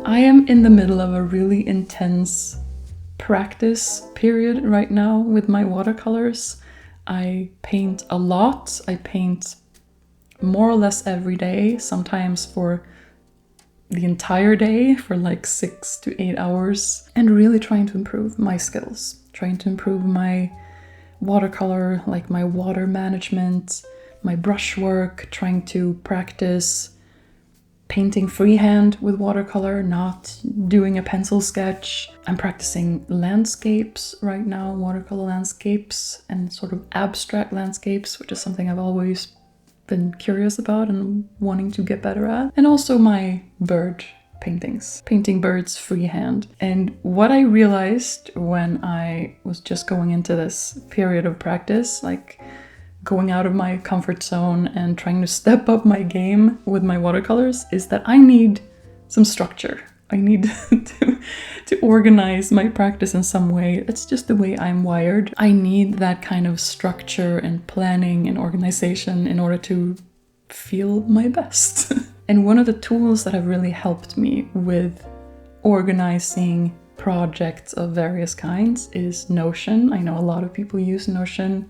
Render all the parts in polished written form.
I am in the middle of a really intense practice period right now with my watercolors. I paint a lot. I paint more or less every day, sometimes for the entire day, for like 6 to 8 hours, and really trying to improve my skills, trying to improve my watercolor, like my water management, my brush work, trying to practice painting freehand with watercolor, not doing a pencil sketch. I'm practicing landscapes right now, watercolor landscapes and sort of abstract landscapes, which is something I've always been curious about and wanting to get better at. And also my bird paintings, painting birds freehand. And what I realized when I was just going into this period of practice, like going out of my comfort zone and trying to step up my game with my watercolors, is that I need some structure. I need to organize my practice in some way. It's just the way I'm wired. I need that kind of structure and planning and organization in order to feel my best. And one of the tools that have really helped me with organizing projects of various kinds is Notion. I know a lot of people use Notion.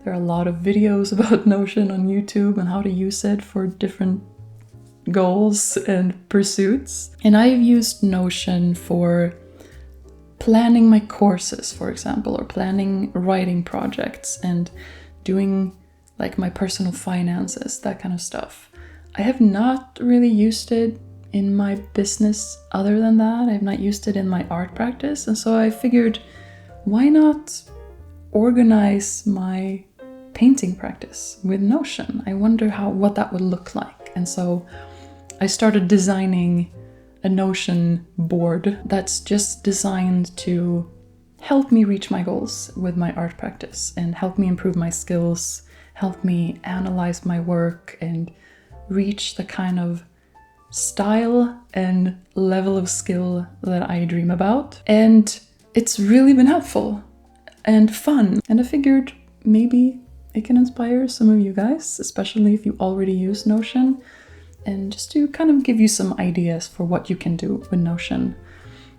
There are a lot of videos about Notion on YouTube and how to use it for different goals and pursuits. And I've used Notion for planning my courses, for example, or planning writing projects and doing like my personal finances, that kind of stuff. I have not really used it in my business other than that. I have not used it in my art practice. And so I figured, why not organize my painting practice with Notion? I wonder what that would look like. And so I started designing a Notion board that's just designed to help me reach my goals with my art practice and help me improve my skills, help me analyze my work and reach the kind of style and level of skill that I dream about. And it's really been helpful and fun. And I figured maybe it can inspire some of you guys, especially if you already use Notion, and just to kind of give you some ideas for what you can do with Notion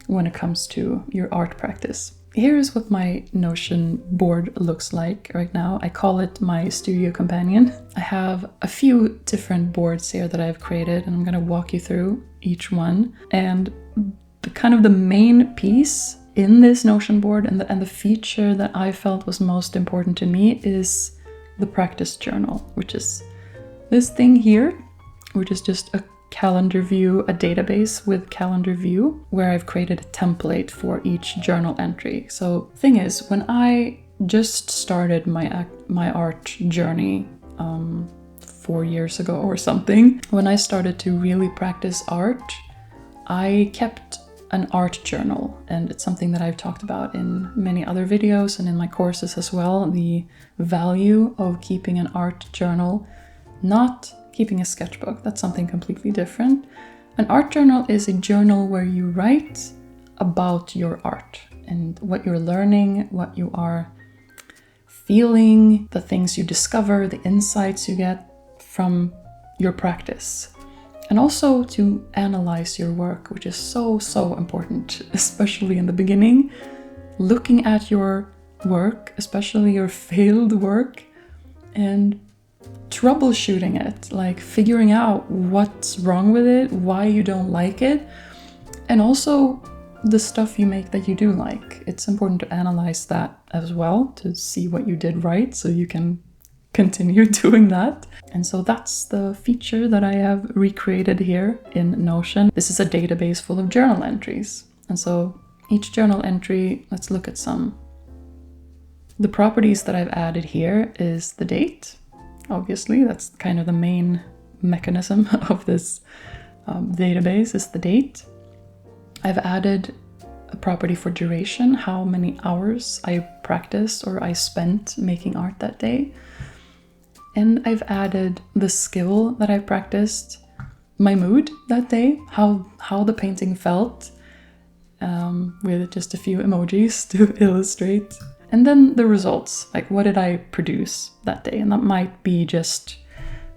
when it comes to your art practice. Here's what my Notion board looks like right now. I call it my studio companion. I have a few different boards here that I've created, and I'm going to walk you through each one. And the main piece in this Notion board and the feature that I felt was most important to me is the practice journal, which is this thing here, which is just a calendar view, a database with calendar view, where I've created a template for each journal entry. So thing is, when I just started my art journey 4 years ago or something, when I started to really practice art, I kept an art journal, and it's something that I've talked about in many other videos and in my courses as well, the value of keeping an art journal, not keeping a sketchbook. That's something completely different. An art journal is a journal where you write about your art and what you're learning, what you are feeling, the things you discover, the insights you get from your practice. And also to analyze your work, which is so important, especially in the beginning. Looking at your work, especially your failed work, and troubleshooting it, like figuring out what's wrong with it, why you don't like it, and also the stuff you make that you do like. It's important to analyze that as well, to see what you did right so you can continue doing that. And so that's the feature that I have recreated here in Notion. This is a database full of journal entries. And so each journal entry, let's look at some. The properties that I've added here is the date. Obviously, that's kind of the main mechanism of this database, is the date. I've added a property for duration, how many hours I practiced or I spent making art that day. And I've added the skill that I practiced, my mood that day, how the painting felt, with just a few emojis to illustrate. And then the results, like what did I produce that day? And that might be just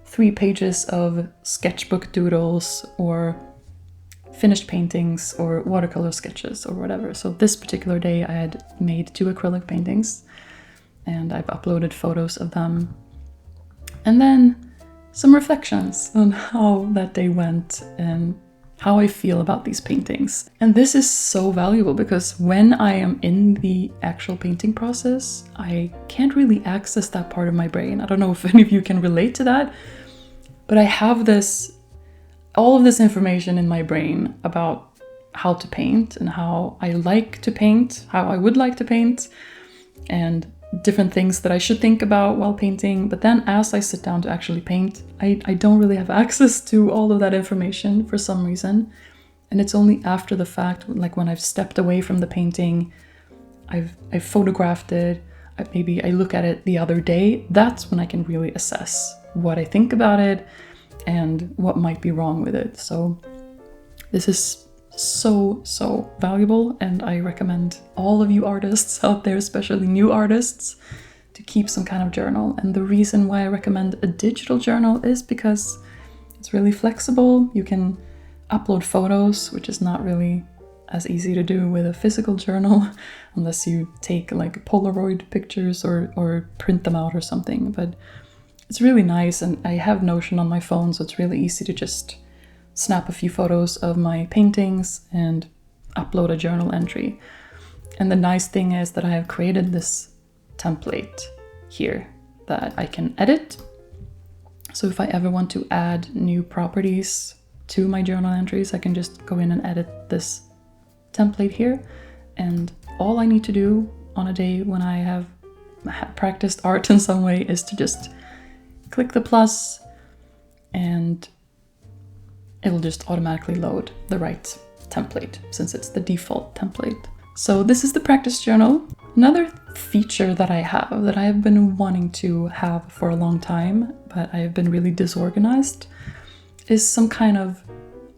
3 pages of sketchbook doodles or finished paintings or watercolor sketches or whatever. So this particular day I had made 2 acrylic paintings and I've uploaded photos of them. And then some reflections on how that day went and how I feel about these paintings. And this is so valuable because when I am in the actual painting process, I can't really access that part of my brain. I don't know if any of you can relate to that, but I have all of this information in my brain about how to paint and how I like to paint, how I would like to paint, and different things that I should think about while painting. But then as I sit down to actually paint, I don't really have access to all of that information for some reason. And it's only after the fact, like when I've stepped away from the painting, I've photographed it, maybe I look at it the other day, that's when I can really assess what I think about it and what might be wrong with it. So this is so valuable, and I recommend all of you artists out there, especially new artists, to keep some kind of journal. And the reason why I recommend a digital journal is because it's really flexible. You can upload photos, which is not really as easy to do with a physical journal unless you take like Polaroid pictures or print them out or something. But it's really nice, and I have Notion on my phone, so it's really easy to just snap a few photos of my paintings and upload a journal entry. And the nice thing is that I have created this template here that I can edit. So if I ever want to add new properties to my journal entries, I can just go in and edit this template here. And all I need to do on a day when I have practiced art in some way is to just click the plus and it'll just automatically load the right template since it's the default template. So this is the practice journal. Another feature that I have that I have been wanting to have for a long time, but I have been really disorganized, is some kind of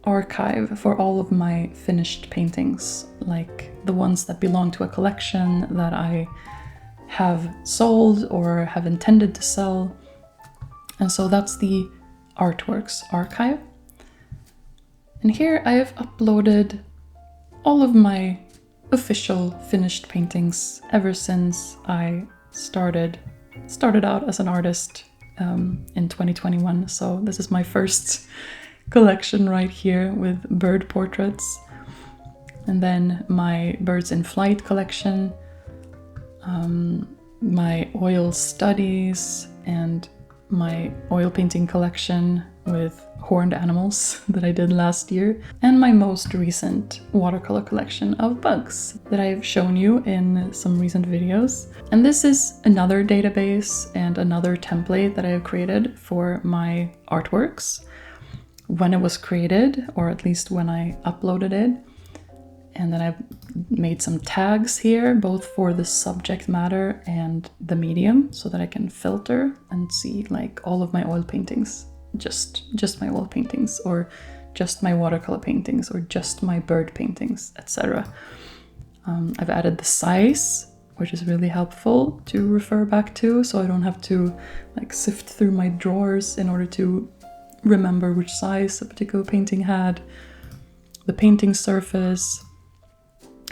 archive for all of my finished paintings, like the ones that belong to a collection that I have sold or have intended to sell. And so that's the Artworks archive. And here I have uploaded all of my official finished paintings ever since I started out as an artist in 2021. So this is my first collection right here with bird portraits. And then my Birds in Flight collection, my oil studies, and my oil painting collection with horned animals that I did last year, and my most recent watercolor collection of bugs that I've shown you in some recent videos. And this is another database and another template that I have created for my artworks when it was created, or at least when I uploaded it. And then I've made some tags here, both for the subject matter and the medium, so that I can filter and see like all of my oil paintings, just my oil paintings, or just my watercolor paintings, or just my bird paintings, etc. I've added the size, which is really helpful to refer back to, so I don't have to like sift through my drawers in order to remember which size a particular painting had. The painting surface,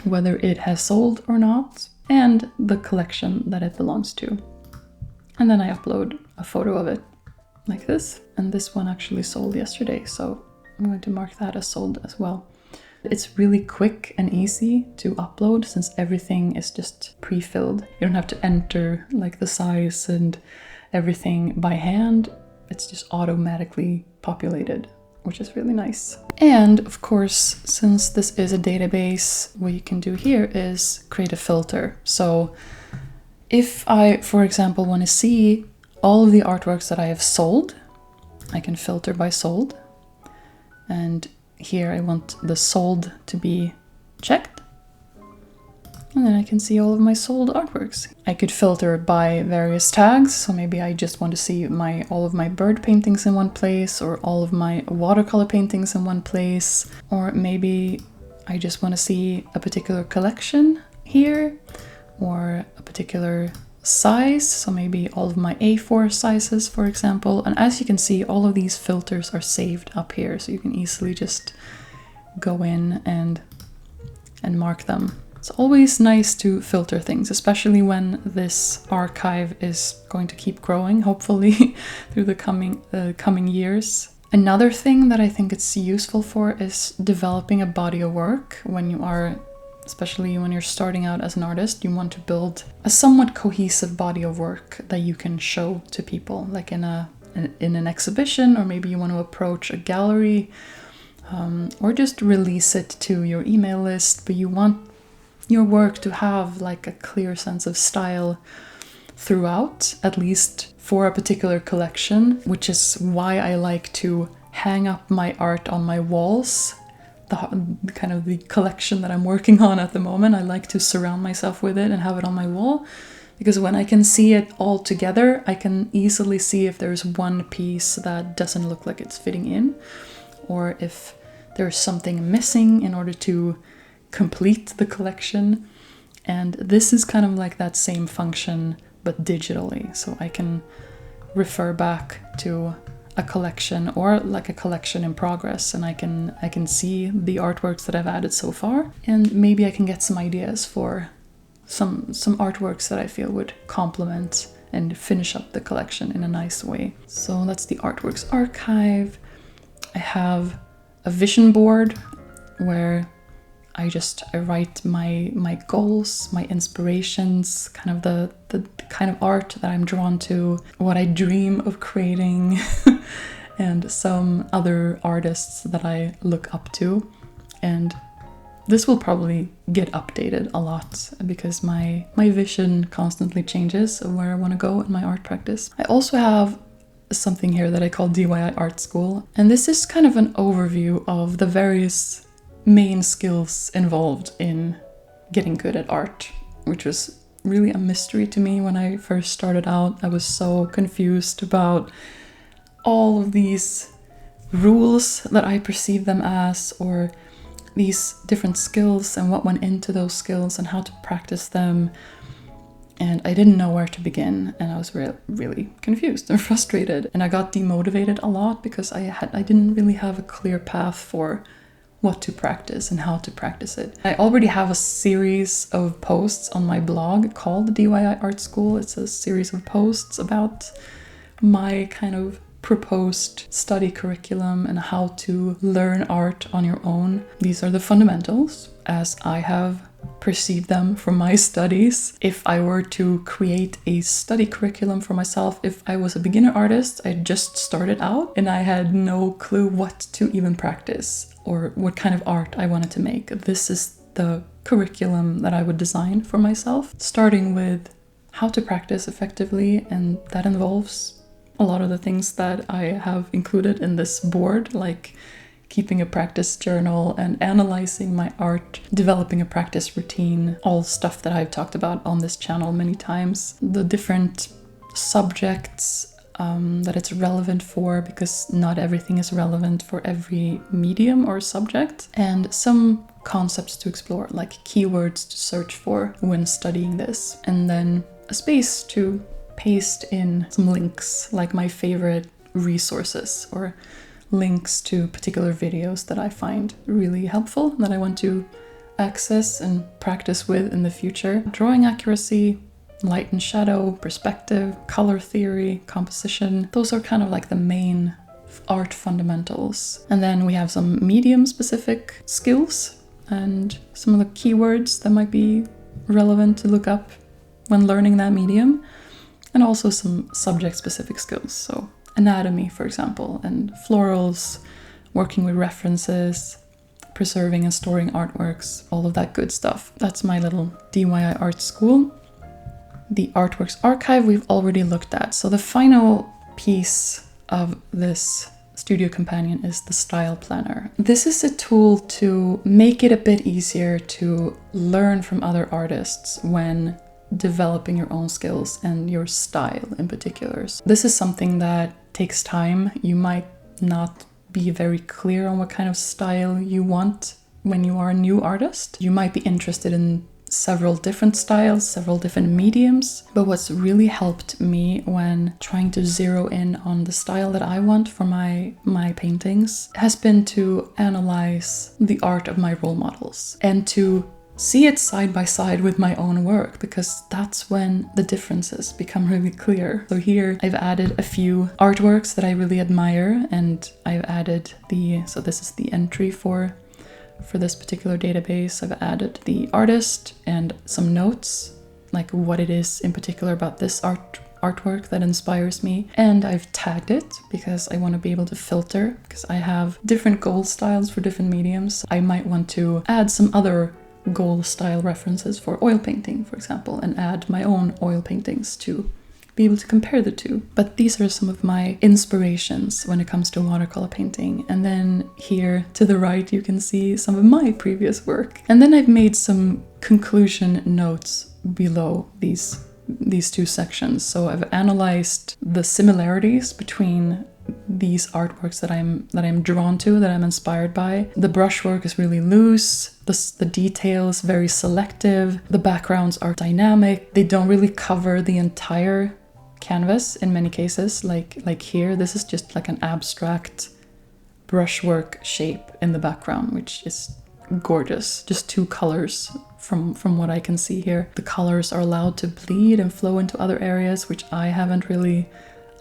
whether it has sold or not, and the collection that it belongs to. And then I upload a photo of it like this. And this one actually sold yesterday, so I'm going to mark that as sold as well. It's really quick and easy to upload since everything is just pre-filled. You don't have to enter like the size and everything by hand. It's just automatically populated, which is really nice. And of course, since this is a database, what you can do here is create a filter. So if I, for example, want to see all of the artworks that I have sold, I can filter by sold. And here I want the sold to be checked. And then I can see all of my sold artworks. I could filter by various tags. So maybe I just want to see all of my bird paintings in one place, or all of my watercolor paintings in one place. Or maybe I just want to see a particular collection here, or a particular size. So maybe all of my A4 sizes, for example. And as you can see, all of these filters are saved up here. So you can easily just go in and mark them. It's always nice to filter things, especially when this archive is going to keep growing, hopefully, through the coming years. Another thing that I think it's useful for is developing a body of work. Especially when you're starting out as an artist, you want to build a somewhat cohesive body of work that you can show to people, like in an exhibition, or maybe you want to approach a gallery, or just release it to your email list, but you want your work to have like a clear sense of style throughout, at least for a particular collection, which is why I like to hang up my art on my walls. The collection that I'm working on at the moment, I like to surround myself with it and have it on my wall, because when I can see it all together, I can easily see if there's one piece that doesn't look like it's fitting in, or if there's something missing in order to complete the collection. And this is kind of like that same function but digitally, so I can refer back to a collection or like a collection in progress, and I can see the artworks that I've added so far, and maybe I can get some ideas for some artworks that I feel would complement and finish up the collection in a nice way. So that's the artworks archive. I have a vision board where I write my goals, my inspirations, kind of the kind of art that I'm drawn to, what I dream of creating, and some other artists that I look up to. And this will probably get updated a lot because my vision constantly changes of where I want to go in my art practice. I also have something here that I call DIY Art School, and this is kind of an overview of the various main skills involved in getting good at art, which was really a mystery to me when I first started out. I was so confused about all of these rules that I perceive them as, or these different skills and what went into those skills and how to practice them. And I didn't know where to begin, and I was really confused and frustrated, and I got demotivated a lot because I didn't really have a clear path for what to practice and how to practice it. I already have a series of posts on my blog called DIY Art School. It's a series of posts about my kind of proposed study curriculum and how to learn art on your own. These are the fundamentals as I have perceived them from my studies. If I were to create a study curriculum for myself, if I was a beginner artist, I just started out and I had no clue what to even practice or what kind of art I wanted to make, this is the curriculum that I would design for myself, starting with how to practice effectively, and that involves a lot of the things that I have included in this board, like keeping a practice journal and analyzing my art, developing a practice routine, all stuff that I've talked about on this channel many times, the different subjects that it's relevant for, because not everything is relevant for every medium or subject, and some concepts to explore, like keywords to search for when studying this, and then a space to paste in some links, like my favorite resources or links to particular videos that I find really helpful, that I want to access and practice with in the future. Drawing accuracy, light and shadow, perspective, color theory, composition. Those are kind of like the main art fundamentals. And then we have some medium-specific skills and some of the keywords that might be relevant to look up when learning that medium, and also some subject-specific skills. So anatomy, for example, and florals, working with references, preserving and storing artworks, all of that good stuff. That's my little DIY Art School. The Artworks Archive we've already looked at. So the final piece of this Studio Companion is the Style Planner. This is a tool to make it a bit easier to learn from other artists when developing your own skills and your style in particular. So this is something that takes time. You might not be very clear on what kind of style you want when you are a new artist. You might be interested in several different styles, several different mediums. But what's really helped me when trying to zero in on the style that I want for my paintings has been to analyze the art of my role models and to see it side by side with my own work, because that's when the differences become really clear. So here I've added a few artworks that I really admire, and I've added so this is the entry for this particular database. I've added the artist and some notes, like what it is in particular about this artwork that inspires me. And I've tagged it because I want to be able to filter, because I have different goal styles for different mediums. I might want to add some other goal style references for oil painting, for example, and add my own oil paintings to be able to compare the two. But these are some of my inspirations when it comes to watercolor painting. And then here to the right you can see some of my previous work. And then I've made some conclusion notes below these two sections. So I've analyzed the similarities between these artworks that I'm drawn to, that I'm inspired by. The brushwork is really loose, the detail is very selective, the backgrounds are dynamic, they don't really cover the entire canvas in many cases. Like here, this is just like an abstract brushwork shape in the background, which is gorgeous. Just two colors from what I can see here. The colors are allowed to bleed and flow into other areas, which I haven't really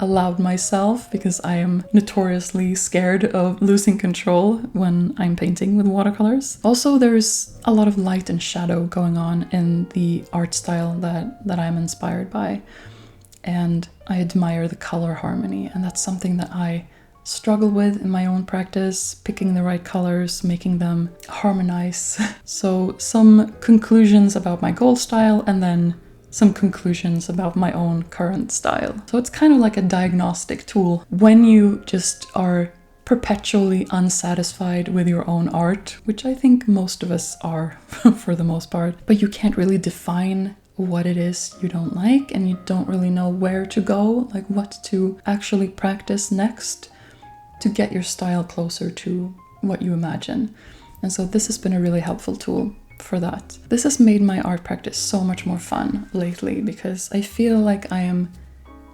allowed myself, because I am notoriously scared of losing control when I'm painting with watercolors. Also, there's a lot of light and shadow going on in the art style that I'm inspired by, and I admire the color harmony, and that's something that I struggle with in my own practice, picking the right colors, making them harmonize. So some conclusions about my goal style, and then some conclusions about my own current style. So it's kind of like a diagnostic tool when you just are perpetually unsatisfied with your own art, which I think most of us are for the most part, but you can't really define what it is you don't like, and you don't really know where to go, like what to actually practice next to get your style closer to what you imagine. And so this has been a really helpful tool for that. This has made my art practice so much more fun lately, because I feel like I am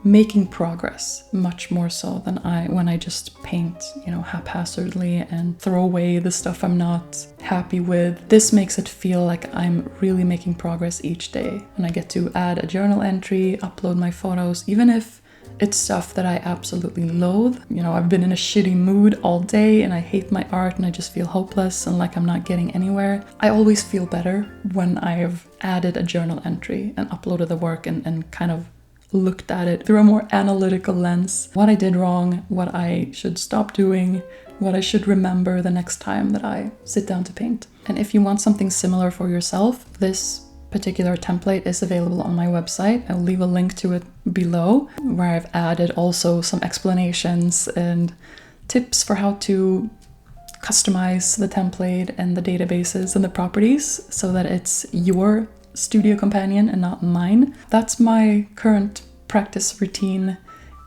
making progress much more so than when I just paint, haphazardly and throw away the stuff I'm not happy with. This makes it feel like I'm really making progress each day, and I get to add a journal entry, upload my photos, even if it's stuff that I absolutely loathe. I've been in a shitty mood all day and I hate my art and I just feel hopeless and like I'm not getting anywhere. I always feel better when I've added a journal entry and uploaded the work and kind of looked at it through a more analytical lens. What I did wrong, what I should stop doing, what I should remember the next time that I sit down to paint. And if you want something similar for yourself, this particular template is available on my website. I'll leave a link to it below, where I've added also some explanations and tips for how to customize the template and the databases and the properties so that it's your studio companion and not mine. That's my current practice routine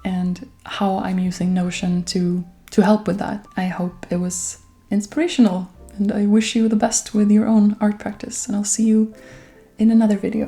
and how I'm using Notion to help with that. I hope it was inspirational, and I wish you the best with your own art practice, and I'll see you in another video.